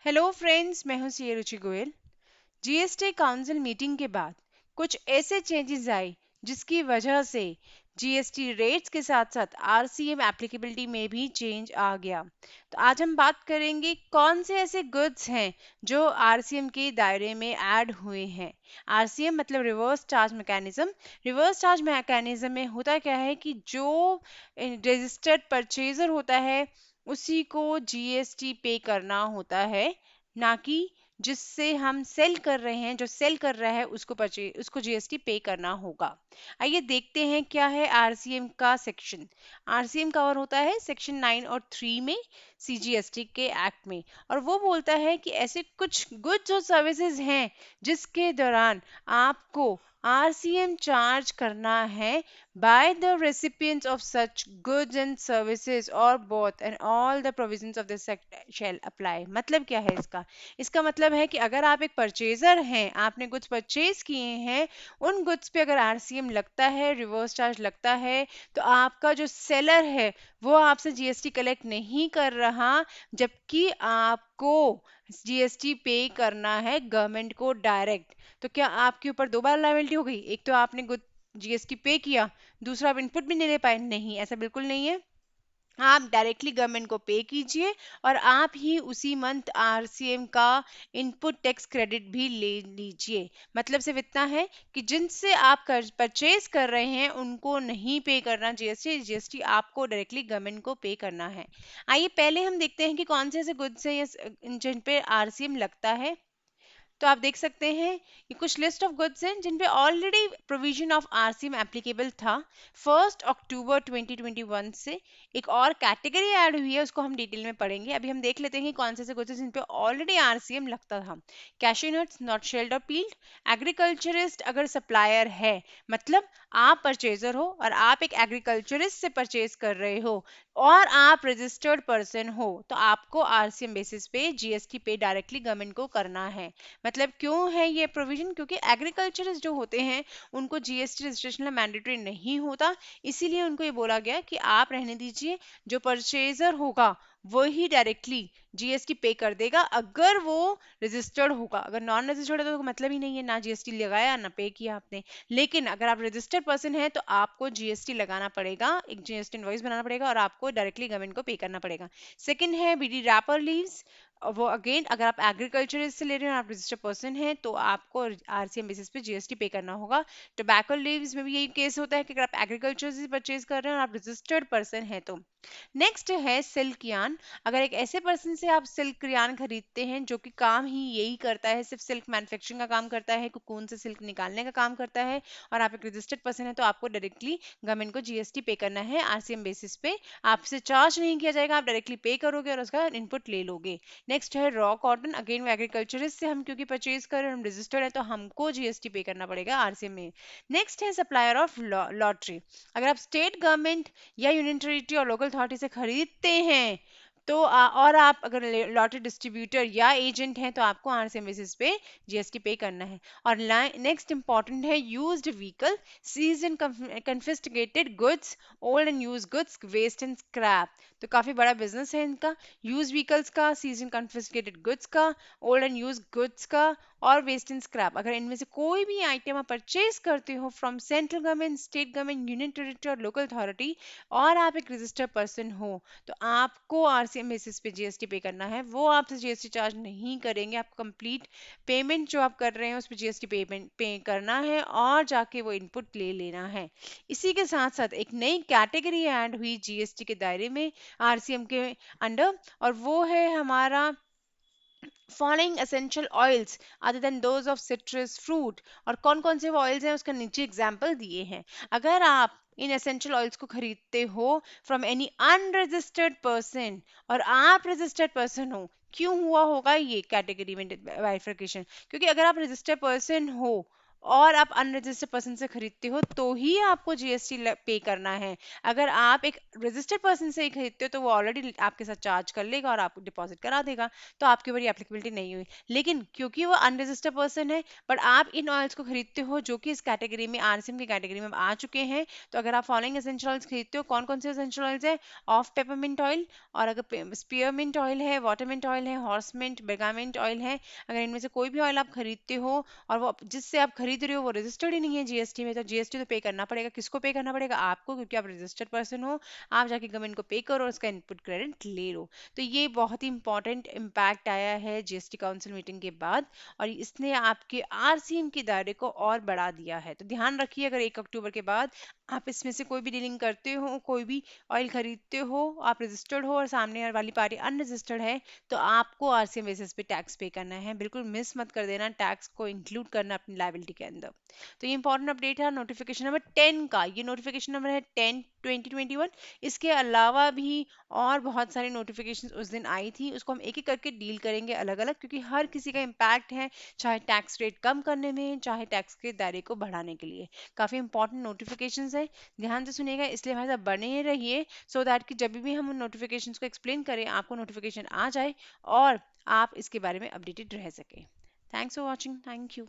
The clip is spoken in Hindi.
हेलो फ्रेंड्स, मैं हूं सी रुचि गोयल। जीएसटी काउंसिल मीटिंग के बाद कुछ ऐसे चेंजेस आए जिसकी वजह से जीएसटी रेट्स के साथ साथ आरसीएम एप्लीकेबिलिटी में भी चेंज आ गया। तो आज हम बात करेंगे कौन से ऐसे गुड्स हैं जो आरसीएम के दायरे में ऐड हुए हैं। आरसीएम मतलब reverse charge mechanism. Reverse charge mechanism में होता क्या है कि जो रजिस्टर्ड परचेजर होता है उसी को जीएसटी पे करना होता है, ना कि जिससे हम सेल कर रहे हैं, जो सेल कर रहा है उसको जीएसटी पे करना होगा। आइए देखते हैं क्या है आरसीएम का सेक्शन। आरसीएम कवर होता है सेक्शन 9 और 3 में सीजीएसटी के एक्ट में, और वो बोलता है कि ऐसे कुछ गुड्स और सर्विसेज हैं जिसके दौरान आपको आरसीएम चार्ज करना है by the recipients of such goods and services or both, and all the provisions of this sect shall apply। मतलब क्या है इसका? इसका मतलब है कि अगर आप एक परचेजर हैं, आपने गुड्स परचेज किए हैं, उन गुड्स पे अगर आरसीएम लगता है, रिवर्स चार्ज लगता है, तो आपका जो सेलर है वो आपसे जीएसटी कलेक्ट नहीं कर रहा, जबकि आपको जीएसटी पे करना है गवर्नमेंट को डायरेक्ट। तो क्या आपके ऊपर दो बार लायबिलिटी हो गई? एक तो आपने गुड जीएसटी पे किया, दूसरा आप इनपुट भी नहीं ले पाए। नहीं, ऐसा बिल्कुल नहीं है। आप डायरेक्टली गवर्नमेंट को पे कीजिए और आप ही उसी मंथ आरसीएम का इनपुट टैक्स क्रेडिट भी ले लीजिए। मतलब सिर्फ इतना है कि जिनसे आप परचेज कर रहे हैं उनको नहीं पे करना जीएसटी, जीएसटी आपको डायरेक्टली गवर्नमेंट को पे करना है। आइए पहले हम देखते हैं कि कौन से ऐसे गुड्स हैं जिन पे आरसीएम लगता है। तो आप देख सकते हैं ये कुछ लिस्ट ऑफ गुड्स हैं जिन पे already provision of RCM applicable था। 1 अक्टूबर 2021 से एक और कैटेगरी ऐड हुई है, उसको हम डिटेल में पढ़ेंगे। अभी हम देख लेते हैं कि कौन से गुड्स हैं जिन पे ऑलरेडी आरसीएम लगता था। कैश्यू नट्स नॉट शेल्ड और पील्ड। एग्रीकल्चरिस्ट अगर सप्लायर है, मतलब आप परचेजर हो और आप एक एग्रीकल्चरिस्ट से परचेज कर रहे हो और आप रजिस्टर्ड पर्सन हो, तो आपको आरसीएम बेसिस पे जीएसटी पे डायरेक्टली गवर्नमेंट को करना है। मतलब क्यों है ये प्रोविजन? क्योंकि एग्रीकल्चरिस्ट जो होते हैं उनको जीएसटी रजिस्ट्रेशन मैंडेटरी नहीं होता, इसीलिए उनको ये बोला गया कि आप रहने दीजिए, जो परचेजर होगा वही डायरेक्टली जीएसटी पे कर देगा अगर वो रजिस्टर्ड होगा। अगर नॉन रजिस्टर्ड है तो मतलब ही नहीं है, ना जीएसटी लगाया ना पे किया आपने। लेकिन अगर आप रजिस्टर्ड पर्सन है तो आपको जीएसटी लगाना पड़ेगा, एक जीएसटी इनवॉइस बनाना पड़ेगा और आपको डायरेक्टली गवर्नमेंट को पे करना पड़ेगा। सेकंड है बीडी रैपर लीव्स। वो अगेन अगर आप एग्रीकल्चरिस्ट से ले रहे हैं और आप रजिस्टर्ड पर्सन हैं तो आपको आरसीएम बेसिस पे जीएसटी पे करना होगा। टोबैको लीव्स में भी यही केस होता है कि अगर आप एग्रीकल्चर से परचेज कर रहे हैं और आप रजिस्टर्ड पर्सन हैं तो। नेक्स्ट है सिल्क यार्न। अगर एक ऐसे पर्सन से आप सिल्क यार्न खरीदते हैं जो कि काम ही यही करता है, सिर्फ सिल्क मैन्युफैक्चरिंग का काम करता है, कोकून से सिल्क निकालने का काम करता है, और आप एक रजिस्टर्ड पर्सन है, तो आपको डायरेक्टली गवर्नमेंट को जीएसटी पे करना है आरसीएम बेसिस पे। आपसे चार्ज नहीं किया जाएगा, आप डायरेक्टली पे करोगे और उसका इनपुट ले लोगे। नेक्स्ट है रॉ कॉटन। अगेन एग्रीकल्चरिस्ट से हम क्योंकि परचेज कर रहे हैं, हम रजिस्टर्ड है, तो हमको जीएसटी पे करना पड़ेगा आरसीएम में। नेक्स्ट है सप्लायर ऑफ लॉटरी। अगर आप स्टेट गवर्नमेंट या यूनियन टेरिटरी और लोकल अथॉरिटी से खरीदते हैं तो और आप अगर लॉटरी डिस्ट्रीब्यूटर या एजेंट हैं तो आपको आरसीएम बेसिस पे जीएसटी पे करना है। और नेक्स्ट इंपॉर्टेंट है used vehicle, seized and confiscated goods, old and used goods, waste and scrap. तो काफी बड़ा बिजनेस है इनका, यूज व्हीकल्स का, सीज्ड एंड कन्फिस्केटेड गुड्स का, ओल्ड एंड यूज्ड गुड्स का और वेस्ट एंड स्क्रैप। अगर इनमें से कोई भी आइटम आप परचेज करते हो from central government, state government, union territory और लोकल अथॉरिटी, और आप एक रजिस्टर्ड पर्सन हो, तो आपको आरसीएम बेसिस पे जीएसटी पे करना है। वो आपसे जीएसटी चार्ज नहीं करेंगे, आप कंप्लीट पेमेंट जो आप कर रहे हैं उस पर जीएसटी पेमेंट पे करना है और जाके वो इनपुट ले लेना है। इसी के साथ साथ एक नई कैटेगरी ऐड हुई जीएसटी के दायरे में आरसीएम के अंडर, और वो है हमारा following essential oils other than those of citrus fruit. और कौन कौन से ऑयल्स हैं उसका नीचे एग्जाम्पल दिए हैं। अगर आप इन एसेंशियल ऑयल्स को खरीदते हो फ्रॉम एनी अनरजिस्टर्ड पर्सन और आप रजिस्टर्ड पर्सन हो, क्यों हुआ होगा ये कैटेगरी में बाइफर्केशन? क्योंकि अगर आप रजिस्टर्ड पर्सन हो और आप अनरजिस्टर्ड पर्सन से खरीदते हो तो ही आपको जीएसटी पे करना है। अगर आप एक रजिस्टर्ड पर्सन से ही खरीदते हो तो वो ऑलरेडी आपके साथ चार्ज कर लेगा और आपको डिपॉजिट करा देगा, तो आपके ऊपर एप्लीकेबिलिटी नहीं हुई। लेकिन क्योंकि वो अनरजिस्टर्ड पर्सन है बट आप इन ऑयल्स को खरीदते हो जो कि इस कैटेगरी में, आरसीएम की कैटेगरी में आ चुके हैं, तो अगर आप फॉलोइंग एसेंशियल ऑयल्स खरीदते हो, कौन कौन से एसेंशियल ऑयल्स है? ऑफ पेपरमिंट ऑयल, और अगर स्पीयरमिंट ऑयल है, वाटरमिंट ऑयल है, हॉर्समिंट, बेगामिंट ऑयल है, अगर इनमें से कोई भी ऑयल आप खरीदते हो और वो जिससे आप खरीद रहे हो वो रजिस्टर्ड ही नहीं है जीएसटी में, तो जीएसटी तो पे करना पड़ेगा। किसको पे करना पड़ेगा? आपको, क्योंकि आप रजिस्टर्ड पर्सन हो। आप जाके गवर्नमेंट को पे करो और उसका इनपुट क्रेडिट ले लो। तो ये बहुत ही इंपॉर्टेंट इम्पैक्ट आया है जीएसटी काउंसिल मीटिंग के बाद, और इसने आपके आरसीएम के दायरे को और बढ़ा दिया है। तो ध्यान रखिए, अगर 1 अक्टूबर के बाद आप इसमें से कोई भी डीलिंग करते हो, कोई भी ऑयल खरीदते हो, आप रजिस्टर्ड हो और सामने वाली पार्टी अनरजिस्टर्ड है, तो आपको आरसीएम बेसिस पे टैक्स पे करना है। बिल्कुल मिस मत कर देना टैक्स को इंक्लूड करना अपनी लायबिलिटी के अंदर। तो ये इंपॉर्टेंट अपडेट है नोटिफिकेशन नंबर 10 का। ये नोटिफिकेशन नंबर है 10/2021। इसके अलावा भी और बहुत सारी नोटिफिकेशन उस दिन आई थी, उसको हम एक एक करके डील करेंगे अलग अलग, क्योंकि हर किसी का इम्पैक्ट है, चाहे टैक्स रेट कम करने में, चाहे टैक्स के दायरे को बढ़ाने के लिए। काफी इंपॉर्टेंट नोटिफिकेशन है, ध्यान से सुनिएगा, इसलिए हमारे साथ बने रहिए सो दैट कि जब भी हम उन नोटिफिकेशंस को एक्सप्लेन करें आपको नोटिफिकेशन आ जाए और आप इसके बारे में अपडेटेड रह सके। Thanks for watching. Thank you.